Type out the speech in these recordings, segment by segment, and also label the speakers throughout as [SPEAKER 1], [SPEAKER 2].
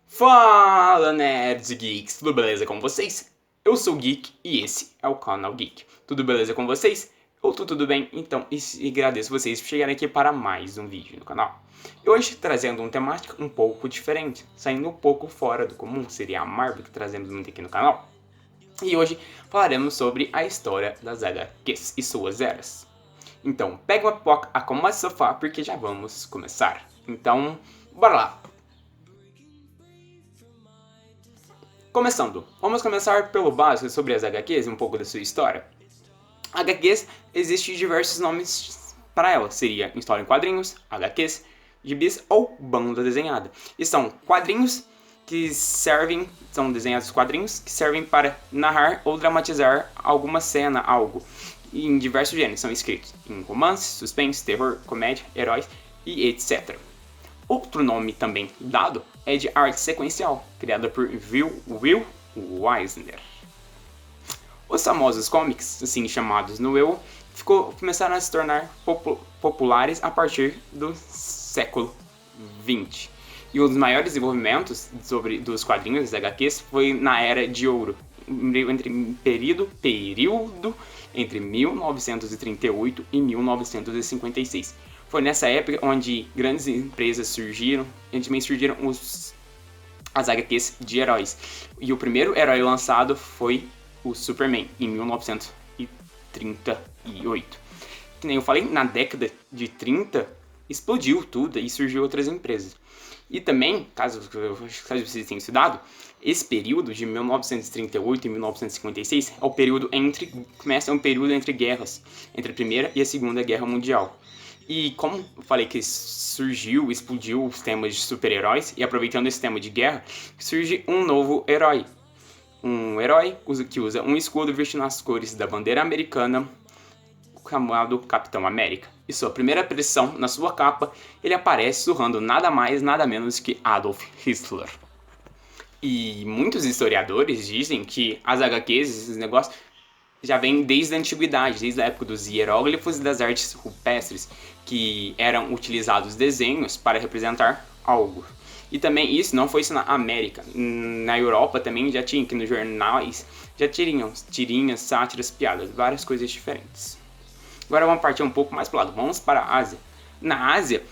[SPEAKER 1] Fala nerds e geeks, tudo beleza com vocês? Eu sou o Geek e esse é o canal Geek. Tudo beleza com vocês? Eu tô tudo bem? Então, e agradeço vocês por chegarem aqui para mais um vídeo no canal. E hoje trazendo uma temática um pouco diferente, saindo um pouco fora do comum, seria a Marvel que trazemos muito aqui no canal. E hoje falaremos sobre a história das HQs e suas eras. Então, pega uma pipoca, acomode o sofá porque já vamos começar. Então, bora lá! Começando, vamos começar pelo básico sobre as HQs e um pouco da sua história. HQs, existem diversos nomes para elas, seria história em quadrinhos, HQs, gibis ou banda desenhada. E são quadrinhos que servem, são desenhados quadrinhos que servem para narrar ou dramatizar alguma cena, algo. E em diversos gêneros, são escritos em romance, suspense, terror, comédia, heróis e etc. Outro nome também dado é de arte sequencial, criada por Will Eisner. Os famosos comics, assim chamados no Will, começaram a se tornar populares a partir do século XX. E um dos maiores desenvolvimentos dos quadrinhos, das HQs, foi na Era de Ouro, período entre 1938 e 1956. Foi nessa época onde grandes empresas surgiram, e também surgiram as HQs de heróis. E o primeiro herói lançado foi o Superman, em 1938. Que nem eu falei, na década de 30, explodiu tudo e surgiu outras empresas. E também, caso vocês tenham estudado, esse período de 1938 e 1956 é o período começa um período entre guerras, entre a Primeira e a Segunda Guerra Mundial. E como eu falei que explodiu os temas de super-heróis, e aproveitando esse tema de guerra, surge um novo herói. Um herói que usa um escudo vestindo as cores da bandeira americana, chamado Capitão América. E sua primeira aparição, na sua capa, ele aparece surrando nada mais, nada menos que Adolf Hitler. E muitos historiadores dizem que as HQs, esses negócios, já vem desde a antiguidade, desde a época dos hieróglifos e das artes rupestres, que eram utilizados desenhos para representar algo. E também isso não foi só na América, na Europa também já tinha, que nos jornais já tinham tirinhas, sátiras, piadas, várias coisas diferentes. Agora vamos partir um pouco mais para o lado, vamos para a Ásia. Na Ásia,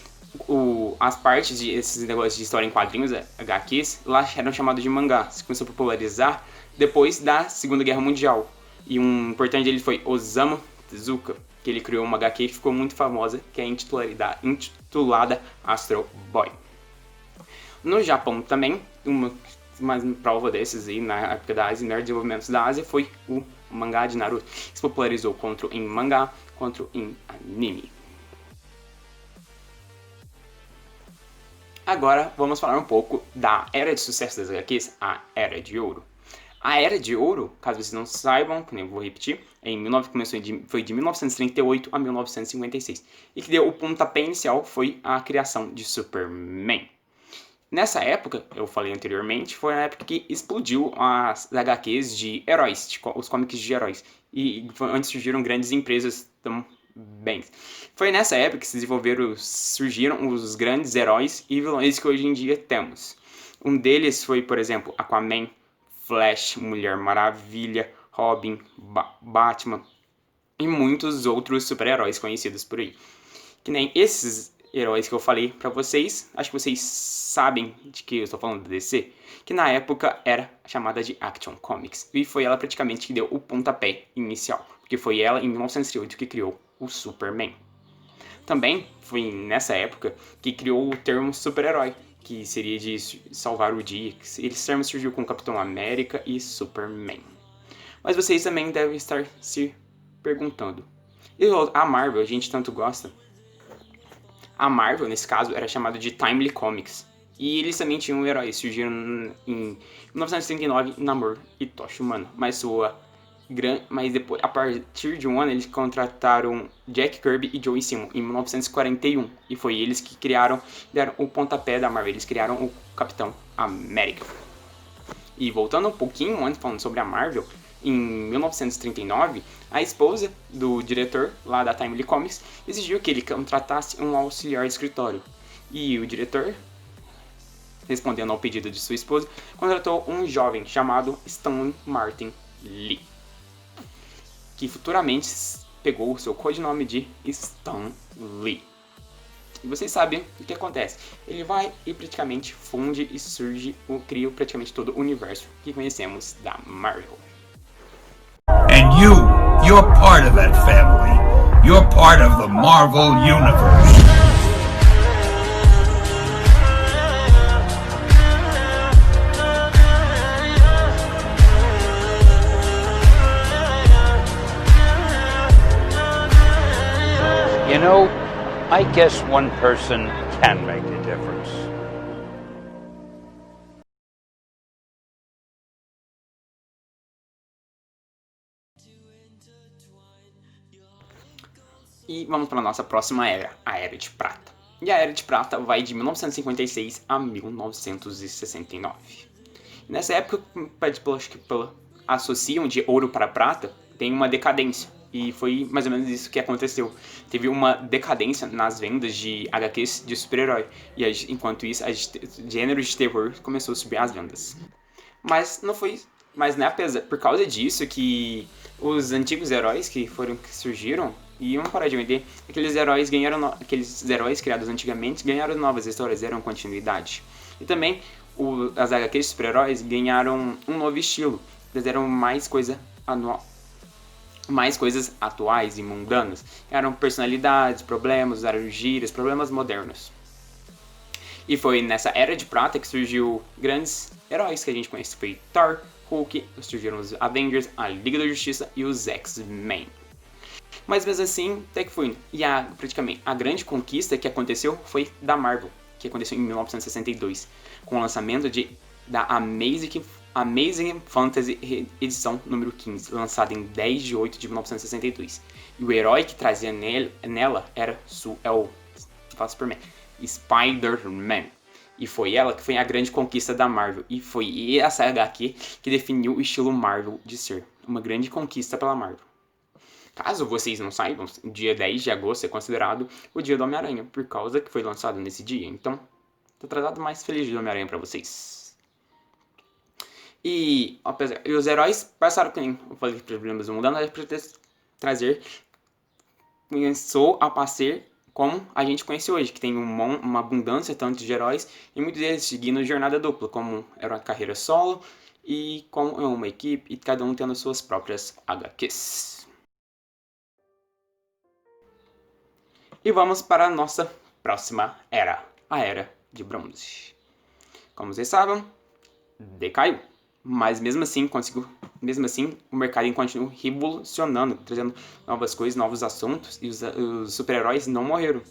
[SPEAKER 1] as partes desses negócios de história em quadrinhos, HQs, lá eram chamados de mangá, se começou a popularizar depois da Segunda Guerra Mundial. E um importante dele foi Osamu Tezuka, que ele criou uma HQ que ficou muito famosa, que é intitulada Astro Boy. No Japão também, uma prova desses aí, na época da Ásia, no desenvolvimento da Ásia, foi o mangá de Naruto, que se popularizou tanto em mangá quanto em anime. Agora vamos falar um pouco da era de sucesso das HQs, a Era de Ouro. A Era de Ouro, caso vocês não saibam, que nem eu vou repetir, foi de 1938 a 1956. E que deu o pontapé inicial foi a criação de Superman. Nessa época, eu falei anteriormente, foi a época que explodiu as HQs de heróis, os cómics de heróis. E antes surgiram grandes empresas também. Foi nessa época que surgiram os grandes heróis e vilões que hoje em dia temos. Um deles foi, por exemplo, Aquaman, Flash, Mulher Maravilha, Robin, Batman e muitos outros super-heróis conhecidos por aí. Que nem esses heróis que eu falei pra vocês, acho que vocês sabem de que eu estou falando da DC, que na época era chamada de Action Comics. E foi ela praticamente que deu o pontapé inicial, porque foi ela em 1908 que criou o Superman. Também foi nessa época que criou o termo super-herói, que seria de salvar o dia. Esse termo surgiu com Capitão América e Superman. Mas vocês também devem estar se perguntando, e a Marvel, a gente tanto gosta? A Marvel, nesse caso, era chamada de Timely Comics. E eles também tinham um herói, surgiram em 1939, Namor e Tocha Humana. Mas depois, a partir de um ano, eles contrataram Jack Kirby e Joe Simon em 1941. E foi eles que deram o pontapé da Marvel, eles criaram o Capitão América. E voltando um pouquinho antes, falando sobre a Marvel, em 1939, a esposa do diretor lá da Timely Comics exigiu que ele contratasse um auxiliar de escritório. E o diretor respondendo ao pedido de sua esposa, contratou um jovem chamado Stanley Martin Lee, que futuramente pegou o seu codinome de Stan Lee. E vocês sabem o que acontece. Ele vai e praticamente funde e cria praticamente todo o universo que conhecemos da Marvel.
[SPEAKER 2] And you're part of that family. You're part of the Marvel Universe.
[SPEAKER 3] You know, I guess one person can make a difference.
[SPEAKER 1] E vamos para a nossa próxima era, a Era de Prata. E a Era de Prata vai de 1956 a 1969. Nessa época, acho que associam de ouro para prata, tem uma decadência. E foi mais ou menos isso que aconteceu. Teve uma decadência nas vendas de HQs de super-herói. E enquanto isso, o gênero de terror começou a subir as vendas. Mas não foi. Mas não é por causa disso que os antigos heróis que surgiram iam parar de vender. Aqueles heróis criados antigamente ganharam novas histórias, deram continuidade. E também as HQs de super-heróis ganharam um novo estilo. Eles deram mais coisas atuais e mundanas. Eram personalidades, problemas, usaram gírias, problemas modernos. E foi nessa Era de Prata que surgiu grandes heróis que a gente conhece. Foi Thor, Hulk, surgiram os Avengers, a Liga da Justiça e os X-Men. Mas mesmo assim, até que foi. E praticamente a grande conquista que aconteceu foi da Marvel, que aconteceu em 1962, com o lançamento da Amazing Fantasy edição número 15, lançada em 10 de 8 de 1962. E o herói que trazia nela era o Spider-Man. E foi ela que foi a grande conquista da Marvel. E foi essa HQ que definiu o estilo Marvel de ser. Uma grande conquista pela Marvel. Caso vocês não saibam, o dia 10 de agosto é considerado o dia do Homem-Aranha, por causa que foi lançado nesse dia. Então, tô tratado mais feliz de Homem-Aranha pra vocês. E os heróis passaram, como eu falei, problemas do mundo, começou a ser como a gente conhece hoje, que tem uma abundância tanto de heróis, e muitos deles seguindo jornada dupla, como era uma carreira solo, e com uma equipe, e cada um tendo suas próprias HQs. E vamos para a nossa próxima era, a Era de Bronze. Como vocês sabem, decaiu. Mas mesmo assim, o mercado continua revolucionando, trazendo novas coisas, novos assuntos, e os super-heróis não morreram.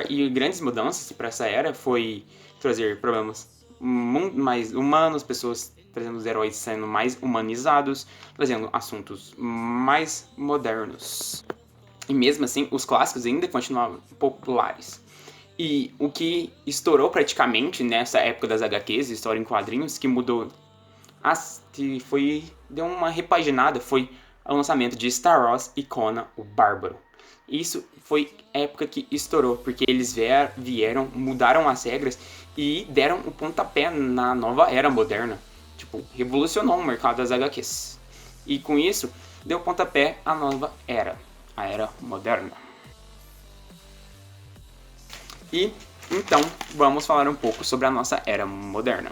[SPEAKER 1] E grandes mudanças para essa era foi trazer problemas mais humanos, pessoas trazendo os heróis sendo mais humanizados, trazendo assuntos mais modernos. E mesmo assim, os clássicos ainda continuavam populares. E o que estourou praticamente nessa época das HQs, história em quadrinhos, que mudou, deu uma repaginada, foi o lançamento de Star Wars e Conan o Bárbaro. Isso foi a época que estourou, porque eles vieram, mudaram as regras e deram o pontapé na nova era moderna. Tipo, revolucionou o mercado das HQs. E com isso, deu pontapé à nova era. A Era Moderna. E então vamos falar um pouco sobre a nossa Era Moderna.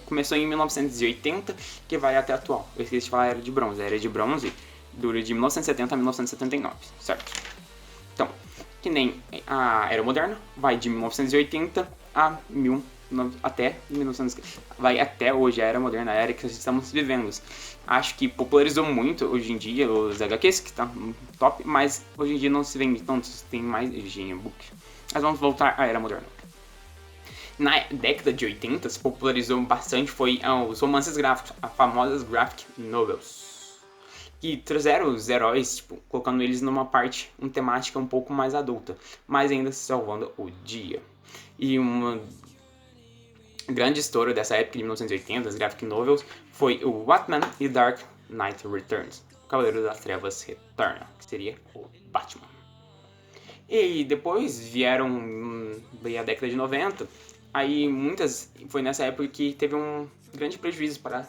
[SPEAKER 1] Começou em 1980, que vai até a atual. Eu esqueci de falar a Era de Bronze. A Era de Bronze dura de 1970 a 1979, certo? Então, que nem a Era Moderna, vai de 1980 até 1900, vai até hoje, a Era Moderna, a era que estamos vivendo. Acho que popularizou muito hoje em dia os HQs, que tá top, mas hoje em dia não se vende tantos, tem mais Virginia Book. Mas vamos voltar à Era Moderna. Na década de 80, se popularizou bastante foi os romances gráficos, as famosas graphic novels, que trouxeram os heróis, tipo, colocando eles numa temática um pouco mais adulta, mas ainda salvando o dia. E uma grande estouro dessa época de 1980, as graphic novels, foi o Batman e Dark Knight Returns, o Cavaleiro das Trevas Retorna, que seria o Batman. E depois veio a década de 90, Aí foi nessa época que teve um grande prejuízo para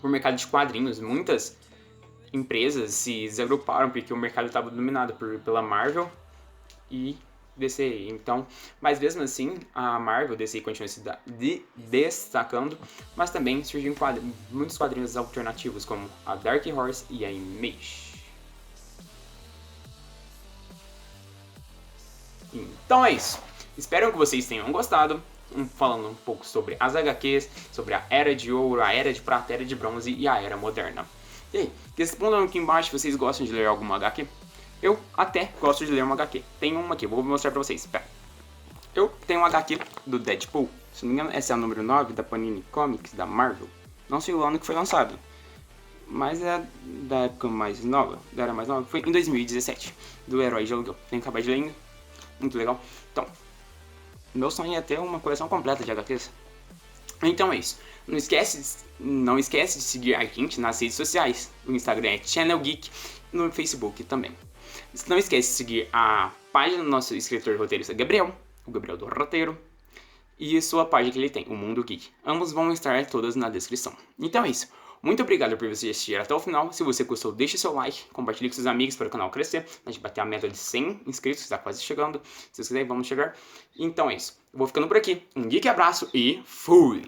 [SPEAKER 1] o mercado de quadrinhos. Muitas empresas se desagruparam porque o mercado estava dominado pela Marvel e DC. Então, mas mesmo assim, a Marvel DC continua se destacando, mas também surgiram muitos quadrinhos alternativos como a Dark Horse e a Image. Então é isso. Espero que vocês tenham gostado, falando um pouco sobre as HQs, sobre a Era de Ouro, a Era de Prata, a Era de Bronze e a Era Moderna. E aí, respondam aqui embaixo se vocês gostam de ler alguma HQ. Eu até gosto de ler uma HQ. Tem uma aqui, vou mostrar pra vocês. Pera. Eu tenho uma HQ do Deadpool. Se não me engano, essa é a número 9 da Panini Comics, da Marvel. Não sei o ano que foi lançado, mas é da época mais nova, da era mais nova. Foi em 2017, do Herói de Aluguel. Tem que acabar de ler, muito legal. Então, meu sonho é ter uma coleção completa de HQs. Então é isso. Não esquece de seguir a gente nas redes sociais. O Instagram é Channel Geek, no Facebook também. Não esquece de seguir a página do nosso escritor roteirista Gabriel, o Gabriel do Roteiro, e a sua página que ele tem, o Mundo Geek. Ambos vão estar todas na descrição. Então é isso. Muito obrigado por você assistir até o final. Se você gostou, deixe seu like, compartilhe com seus amigos para o canal crescer. A gente bater a meta de 100 inscritos, que está quase chegando. Se vocês quiserem, vamos chegar. Então é isso. Eu vou ficando por aqui. Um geek abraço e fui!